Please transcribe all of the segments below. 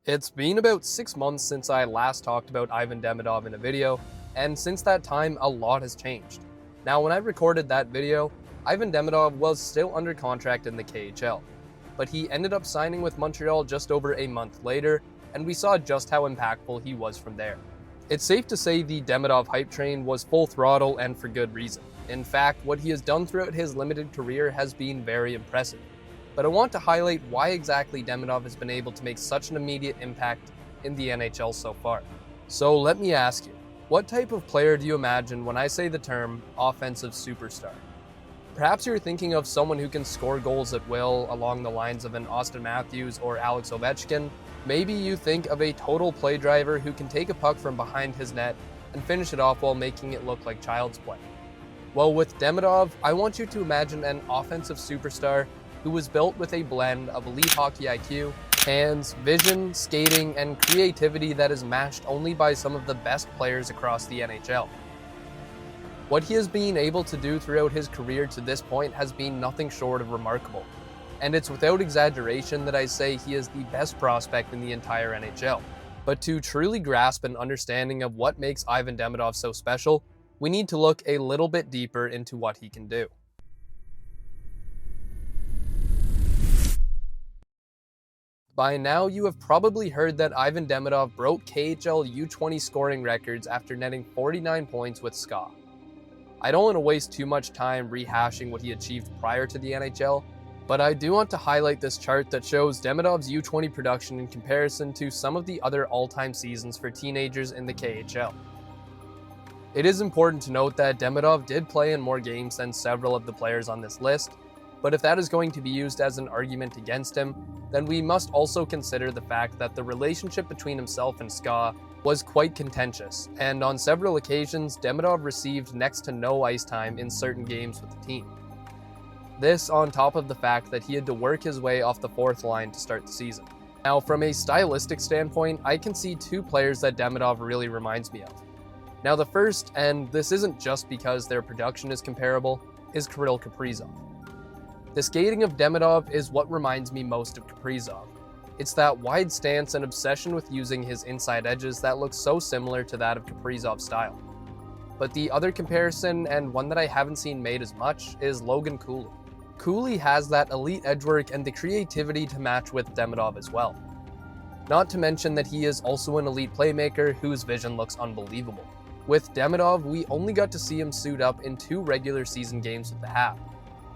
It's been about 6 months since I last talked about Ivan Demidov in a video, and since that time, a lot has changed. Now, when I recorded that video, Ivan Demidov was still under contract in the KHL, but he ended up signing with Montreal just over a month later, and we saw just how impactful he was from there. It's safe to say the Demidov hype train was full throttle and for good reason. In fact, what he has done throughout his limited career has been very impressive. But I want to highlight why exactly Demidov has been able to make such an immediate impact in the NHL so far. So let me ask you, what type of player do you imagine when I say the term offensive superstar? Perhaps you're thinking of someone who can score goals at will along the lines of an Austin Matthews or Alex Ovechkin. Maybe you think of a total play driver who can take a puck from behind his net and finish it off while making it look like child's play. Well, with Demidov, I want you to imagine an offensive superstar who was built with a blend of elite hockey IQ, hands, vision, skating, and creativity that is matched only by some of the best players across the NHL. What he has been able to do throughout his career to this point has been nothing short of remarkable, and it's without exaggeration that I say he is the best prospect in the entire NHL. But to truly grasp an understanding of what makes Ivan Demidov so special, we need to look a little bit deeper into what he can do. By now, you have probably heard that Ivan Demidov broke KHL U20 scoring records after netting 49 points with SKA. I don't want to waste too much time rehashing what he achieved prior to the NHL, but I do want to highlight this chart that shows Demidov's U20 production in comparison to some of the other all-time seasons for teenagers in the KHL. It is important to note that Demidov did play in more games than several of the players on this list, but if that is going to be used as an argument against him, then we must also consider the fact that the relationship between himself and SKA was quite contentious, and on several occasions, Demidov received next to no ice time in certain games with the team. This on top of the fact that he had to work his way off the fourth line to start the season. Now, from a stylistic standpoint, I can see two players that Demidov really reminds me of. Now, the first, and this isn't just because their production is comparable, is Kirill Kaprizov. The skating of Demidov is what reminds me most of Kaprizov. It's that wide stance and obsession with using his inside edges that looks so similar to that of Kaprizov's style. But the other comparison, and one that I haven't seen made as much, is Logan Cooley. Cooley has that elite edgework and the creativity to match with Demidov as well. Not to mention that he is also an elite playmaker whose vision looks unbelievable. With Demidov, we only got to see him suit up in 2 regular season games with the Habs,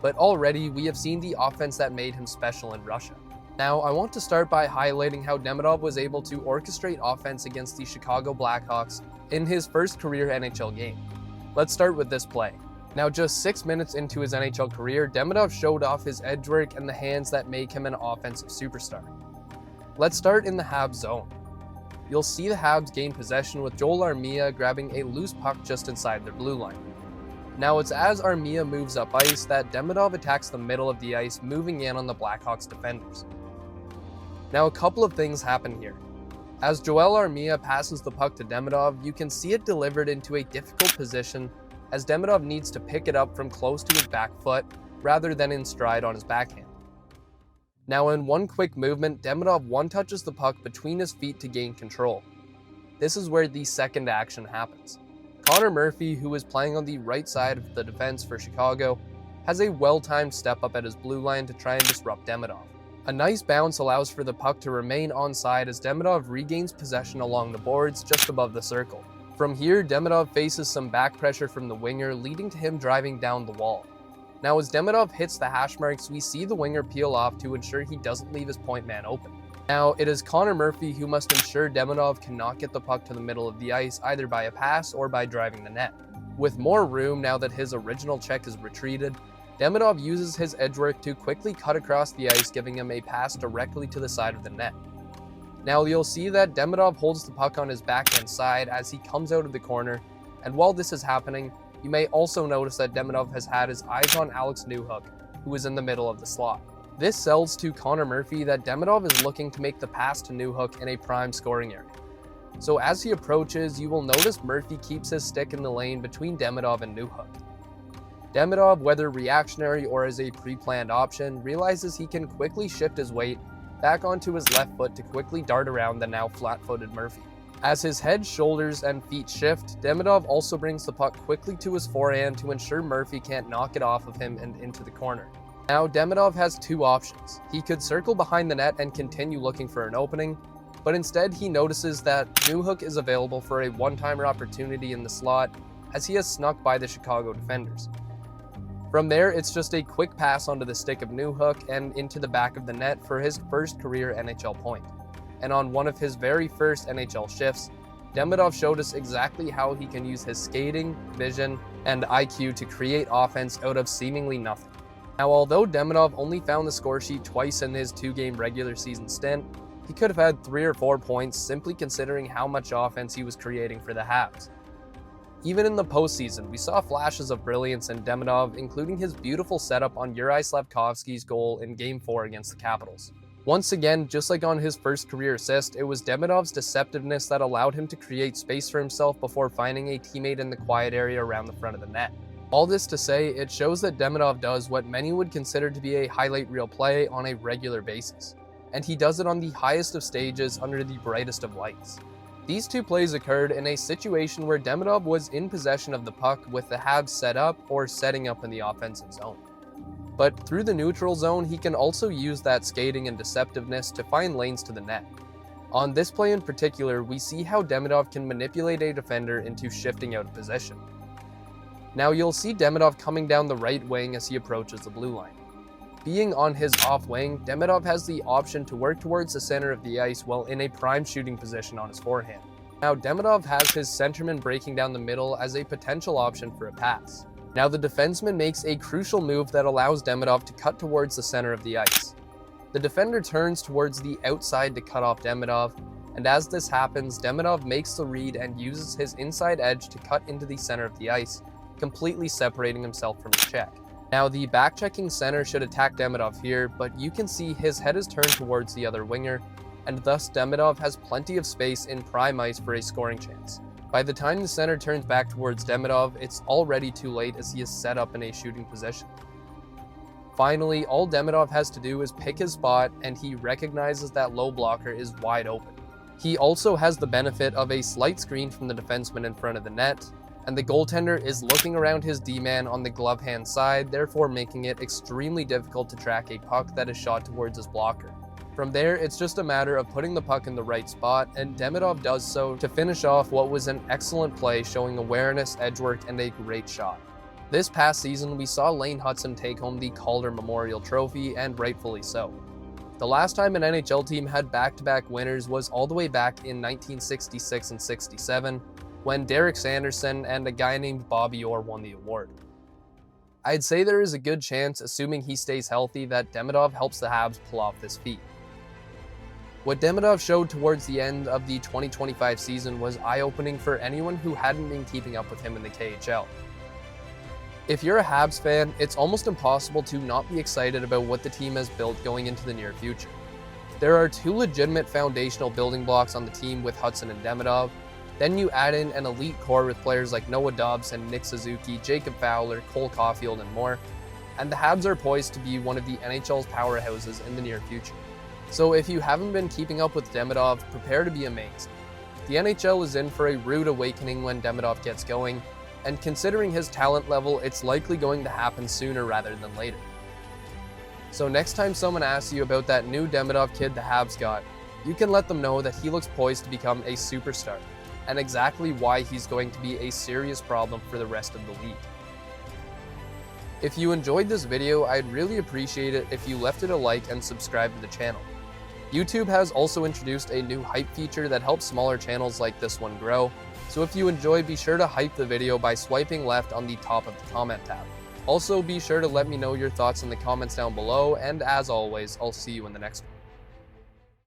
but already we have seen the offense that made him special in Russia. Now, I want to start by highlighting how Demidov was able to orchestrate offense against the Chicago Blackhawks in his first career NHL game. Let's start with this play. Now, just 6 minutes into his NHL career, Demidov showed off his edgework and the hands that make him an offensive superstar. Let's start in the Habs zone. You'll see the Habs gain possession with Joel Armia grabbing a loose puck just inside their blue line. Now, it's as Armia moves up ice that Demidov attacks the middle of the ice, moving in on the Blackhawks defenders. Now, a couple of things happen here. As Joel Armia passes the puck to Demidov, you can see it delivered into a difficult position as Demidov needs to pick it up from close to his back foot rather than in stride on his backhand. Now, in one quick movement, Demidov one-touches the puck between his feet to gain control. This is where the second action happens. Connor Murphy, who is playing on the right side of the defense for Chicago, has a well-timed step up at his blue line to try and disrupt Demidov. A nice bounce allows for the puck to remain onside as Demidov regains possession along the boards just above the circle. From here, Demidov faces some back pressure from the winger, leading to him driving down the wall. Now, as Demidov hits the hash marks, we see the winger peel off to ensure he doesn't leave his point man open. Now, it is Connor Murphy who must ensure Demidov cannot get the puck to the middle of the ice either by a pass or by driving the net. With more room now that his original check is retreated, Demidov uses his edgework to quickly cut across the ice, giving him a pass directly to the side of the net. Now, you'll see that Demidov holds the puck on his backhand side as he comes out of the corner, and while this is happening, you may also notice that Demidov has had his eyes on Alex Newhook, who is in the middle of the slot. This sells to Connor Murphy that Demidov is looking to make the pass to Newhook in a prime scoring area. So as he approaches, you will notice Murphy keeps his stick in the lane between Demidov and Newhook. Demidov, whether reactionary or as a pre-planned option, realizes he can quickly shift his weight back onto his left foot to quickly dart around the now flat-footed Murphy. As his head, shoulders, and feet shift, Demidov also brings the puck quickly to his forehand to ensure Murphy can't knock it off of him and into the corner. Now, Demidov has two options. He could circle behind the net and continue looking for an opening, but instead he notices that Newhook is available for a one-timer opportunity in the slot as he has snuck by the Chicago defenders. From there, it's just a quick pass onto the stick of Newhook and into the back of the net for his first career NHL point. And on one of his very first NHL shifts, Demidov showed us exactly how he can use his skating, vision, and IQ to create offense out of seemingly nothing. Now, although Demidov only found the score sheet twice in his two-game regular season stint, he could have had 3 or 4 points simply considering how much offense he was creating for the Habs. Even in the postseason, we saw flashes of brilliance in Demidov, including his beautiful setup on Yuri Slafkovsky's goal in Game 4 against the Capitals. Once again, just like on his first career assist, it was Demidov's deceptiveness that allowed him to create space for himself before finding a teammate in the quiet area around the front of the net. All this to say, it shows that Demidov does what many would consider to be a highlight reel play on a regular basis, and he does it on the highest of stages under the brightest of lights. These two plays occurred in a situation where Demidov was in possession of the puck with the Habs set up or setting up in the offensive zone. But through the neutral zone, he can also use that skating and deceptiveness to find lanes to the net. On this play in particular, we see how Demidov can manipulate a defender into shifting out of position. Now you'll see Demidov coming down the right wing as he approaches the blue line. Being on his off wing, Demidov has the option to work towards the center of the ice while in a prime shooting position on his forehand. Now Demidov has his centerman breaking down the middle as a potential option for a pass. Now the defenseman makes a crucial move that allows Demidov to cut towards the center of the ice. The defender turns towards the outside to cut off Demidov, and as this happens, Demidov makes the read and uses his inside edge to cut into the center of the ice, completely separating himself from the check. Now the back-checking center should attack Demidov here, but you can see his head is turned towards the other winger, and thus Demidov has plenty of space in prime ice for a scoring chance. By the time the center turns back towards Demidov, it's already too late as he is set up in a shooting position. Finally, all Demidov has to do is pick his spot, and he recognizes that low blocker is wide open. He also has the benefit of a slight screen from the defenseman in front of the net, and the goaltender is looking around his D-man on the glove hand side, therefore making it extremely difficult to track a puck that is shot towards his blocker. From there, it's just a matter of putting the puck in the right spot, and Demidov does so to finish off what was an excellent play showing awareness, edgework, and a great shot. This past season, we saw Lane Hutson take home the Calder Memorial Trophy, and rightfully so. The last time an NHL team had back-to-back winners was all the way back in 1966 and 67, when Derek Sanderson and a guy named Bobby Orr won the award. I'd say there is a good chance, assuming he stays healthy, that Demidov helps the Habs pull off this feat. What Demidov showed towards the end of the 2025 season was eye-opening for anyone who hadn't been keeping up with him in the KHL. If you're a Habs fan, it's almost impossible to not be excited about what the team has built going into the near future. There are two legitimate foundational building blocks on the team with Hutson and Demidov. Then you add in an elite core with players like Noah Dobson, Nick Suzuki, Jacob Fowler, Cole Caulfield, and more, and the Habs are poised to be one of the NHL's powerhouses in the near future. So if you haven't been keeping up with Demidov, prepare to be amazed. The NHL is in for a rude awakening when Demidov gets going, and considering his talent level, it's likely going to happen sooner rather than later. So next time someone asks you about that new Demidov kid the Habs got, you can let them know that he looks poised to become a superstar, and exactly why he's going to be a serious problem for the rest of the league. If you enjoyed this video, I'd really appreciate it if you left it a like and subscribe to the channel. YouTube has also introduced a new hype feature that helps smaller channels like this one grow, so if you enjoy, be sure to hype the video by swiping left on the top of the comment tab. Also, be sure to let me know your thoughts in the comments down below, and as always, I'll see you in the next one.